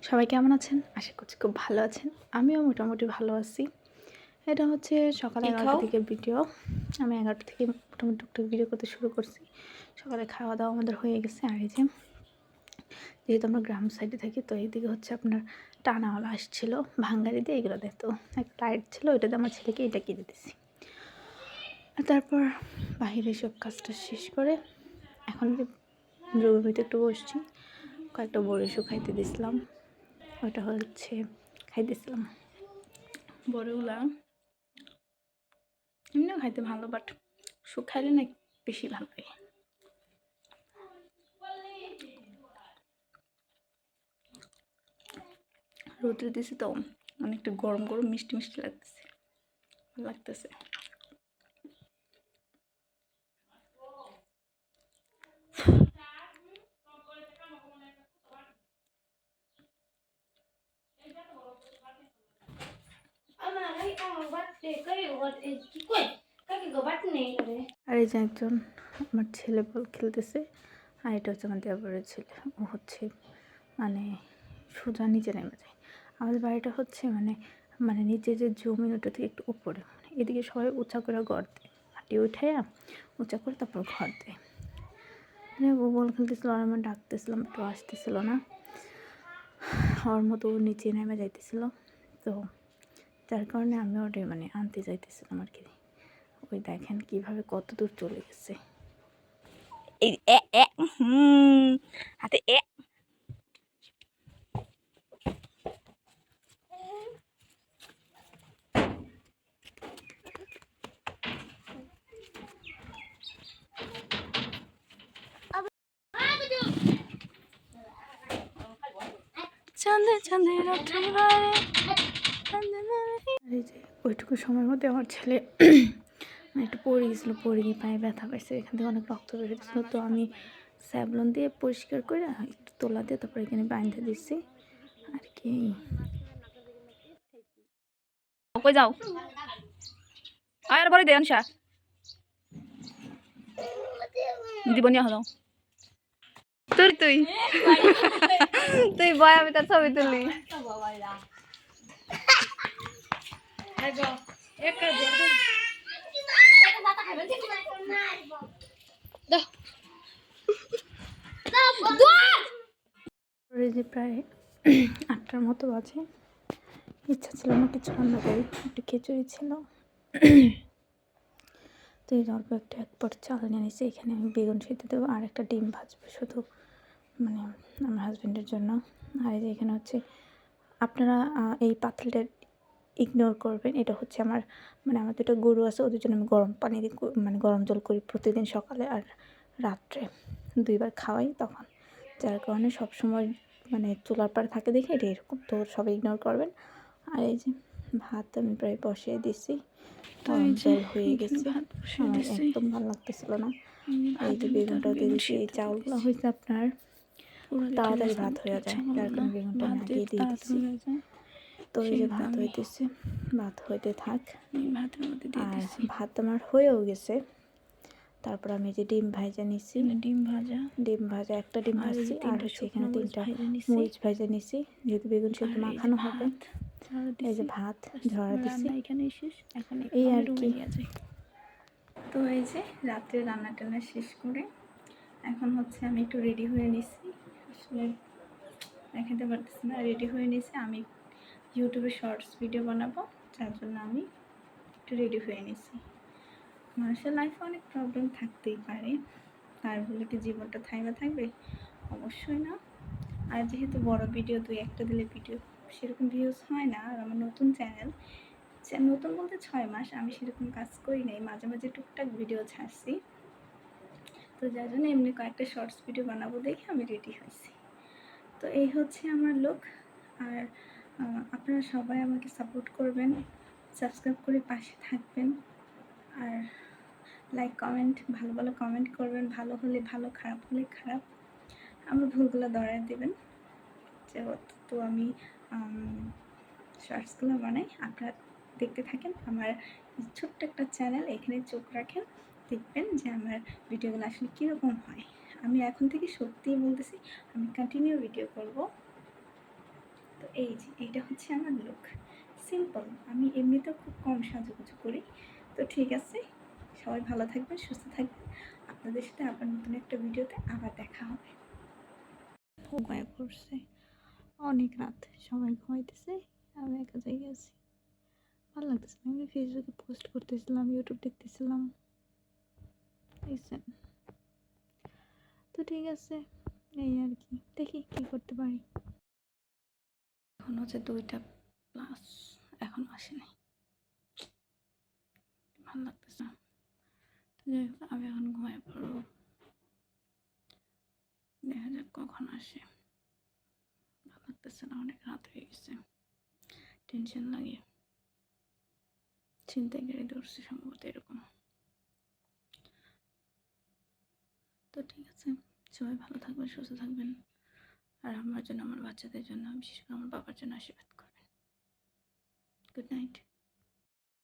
সবাই কেমন আছেন? আশা করছি খুব ভালো আছেন। আমিও মোটামুটি ভালো আছি। এটা হচ্ছে সকাল কি 11টা খাও? থেকে ভিডিও। আমি 11টা থেকে মোটামুটি টুকটাক ভিডিও করতে শুরু করছি। সকালে খাওয়া-দাওয়া আমাদের হয়ে গেছে। আর এই যে যেহেতু আমরা গ্রাম সাইডে থাকি, তো এইদিকে হচ্ছে আপনার টানাওয়ালা আসছিল ভাঙ্গারি দিয়ে, এগুলো দেয়। তো একটা লাইট ছিল, ওইটা দিয়ে আমার ছেলেকে এটা কিনে দিছি। আর তারপর বাহিরে সব কাজটা শেষ করে এখন যে রুমের একটু বসছি, কয়েকটা বড়ি শুকাইতে দিছিলাম। ওটা হচ্ছে খাইতেছিলাম। বড়িগুলা এমনিও খাইতে ভালো, বাট শুকাইলে না বেশি ভালো লাগে। রোদ্রে দিছি তো অনেকটা গরম গরম মিষ্টি মিষ্টি লাগতেছে, ভালো লাগতেছে। আর এই যে একজন আমার ছেলে বল খেলতেছে, আর এটা হচ্ছে আমার দেবরের ছেলে। ও হচ্ছে মানে সোজা নিচে নেমে যায়। আমাদের বাড়িটা হচ্ছে মানে মানে নিচে যে জমি ওটা থেকে একটু উপরে, এদিকে সবাই উঁচা করে ঘর দেয়, মাটি উঠাইয়া উঁচা করে তারপর ঘর দেয়। ও বল খেলতেছিল আর আমি ডাকতেছিলাম, একটু আসতেছিল না, ওর মতো ও নিচে নেমে যাইতেছিল। তো যার কারণে আমি ওটা মানে আনতে যাইতেছিলাম আর কি। ওই দেখেন কীভাবে কত দূর চলে গেছে। এই হাতে চাঁদে চাঁদে রাত্রিবারে। আর এই যে ওইটুকু সময়ের মধ্যে আমার ছেলে একটু পড়ে গেছিলো, পড়ে গিয়ে পায়ে ব্যথা পাইছে, এখান থেকে অনেক রক্ত বেরোচ্ছিলো। তো আমি স্যাভলন দিয়ে পরিষ্কার করে একটু তোলা দিয়ে তারপর এখানে বাঁধতে দিচ্ছি আর কি। কই যাও? আর বড় দে আনসা দিবনিয়া হলো তোর তুই তুই বয়, আমি তার ছবি তুলি। যে প্রায় 8টার মতো বাজে। ইচ্ছা ছিল না কিছু রান্না করি, একটু খিচুড়ি ছিল। তো এই অল্প একটা এক পট চাল নিয়ে নিয়েছি, এখানে আমি বেগুন সিদ্ধ দেবো আর একটা ডিম ভাজবো শুধু, মানে আমার হাজব্যান্ডের জন্য। আর এই যে এখানে হচ্ছে আপনারা এই পাতিলটা ইগনোর করবেন, এটা হচ্ছে আমার মানে আমার দুটো গরু আছে, ওদের জন্য আমি গরম পানি দিয়ে মানে গরম জল করি প্রতিদিন সকালে আর রাত্রে 2বার খাওয়াই তখন, যার কারণে সবসময় মানে চুলার পাড়ে থাকে দেখে এটা এরকম। তো সবাই ইগনোর করবেন। আর এই যে ভাত আমি প্রায় বসিয়ে দিছি, জল হয়ে গেছে, আমার একদম ভালো লাগতেছিল না। এই যে বেগুনটাও দিয়ে দিচ্ছি, এই চাউলগুলো হয়েছে আপনার তাড়াতাড়ি ভাত হয়ে যায়, যার কারণে বেগুনটা আমি আগেই দিয়ে দিচ্ছি। তো এই যে ভাত হইতেছে, ভাত হইতে থাক। আর ভাত আমার হয়েও গেছে। তারপর আমি যে ডিম ভাজা নিছি, ডিম ভাজা একটা ডিম ভাজছি, আর হচ্ছে এখানে 3টা মরিচ ভাজা নিছি, যেহেতু বেগুন সেদ্ধ মাখানো হবে। এই যে ভাত ঝরা দিছি, এই আর কি। তো এই যে রাত্রে রান্না টান্না শেষ করে এখন হচ্ছে আমি একটু রেডি হয়ে নিছি, আসলে দেখাতে পারতেছি না, রেডি হয়ে নিছি। আমি ইউটিউবে শর্টস ভিডিও বানাবো, যার জন্য আমি একটু রেডি হয়ে নিছি। মানুষের লাইফে অনেক প্রবলেম থাকতেই পারে, তার বলে কি জীবনটা থাইমা থাকবে? অবশ্যই না। আর যেহেতু বড় ভিডিও 2-1টা দিলে ভিডিও সেরকম ভিউজ হয় না, আর আমার নতুন চ্যানেল, নতুন বলতে 6 মাস, আমি সেরকম কাজ করি নাই, মাঝে মাঝে টুকটাক ভিডিও ছাড়ছি। তো যার জন্য এমনি কয়েকটা শর্টস ভিডিও বানাবো দেখে আমি রেডি হয়েছি। তো এই হচ্ছে আমার লুক। আর আপনারা সবাই আমাকে সাপোর্ট করবেন, সাবস্ক্রাইব করে পাশে থাকবেন, আর লাইক কমেন্ট ভালো ভালো কমেন্ট করবেন, ভালো হলে ভালো, খারাপ হলে খারাপ, আমার ভুলগুলো ধরায় দেবেন। যেহেতু আমি শর্টসগুলো বানাই, আপনারা দেখতে থাকেন আমার ছোট্ট একটা চ্যানেল, এখানে চোখ রাখেন, দেখবেন যে আমার ভিডিওগুলো আসলে কীরকম হয়। আমি এখন থেকে সত্যিই বলতেছি, আমি কন্টিনিউ ভিডিও করব। এই যে এইটা হচ্ছে আমার লুক, সিম্পল। আমি এমনিতেও খুব কম সাজুগুজু করি। তো ঠিক আছে, সবাই ভালো থাকবেন, সুস্থ থাকবেন। আপনাদের সাথে আবার নতুন একটা ভিডিওতে আবার দেখা হবে। ঘুমায় পড়ছে, অনেক রাত, সবাই ঘুমাইতেছে, আমি একা জায়গায় আছি। ভালো লাগতেছে না। আমি ফেসবুকে পোস্ট করতেছিলাম, ইউটিউব দেখতেছিলাম, বুঝছেন? তো ঠিক আছে, এই আর কি, দেখি কি করতে পারি। এখন হচ্ছে 2টা+, এখন আসে নাই, ভালো লাগতেছে না। তো যাই হোক, আমি এখন ঘুমায় পড়বো, দেখা যাক কখন আসে। ভালো লাগতেছে না, অনেক রাত হয়ে গেছে, টেনশন লাগে, ছিনতাইকারী ধরছে সম্ভবত, এরকম। তো ঠিক আছে, সবাই ভালো থাকবেন, সুস্থ থাকবেন, আর আমার জন্য, আমার বাচ্চাদের জন্য, বিশেষ করে আমার বাবার জন্য আশীর্বাদ করবেন। Good night.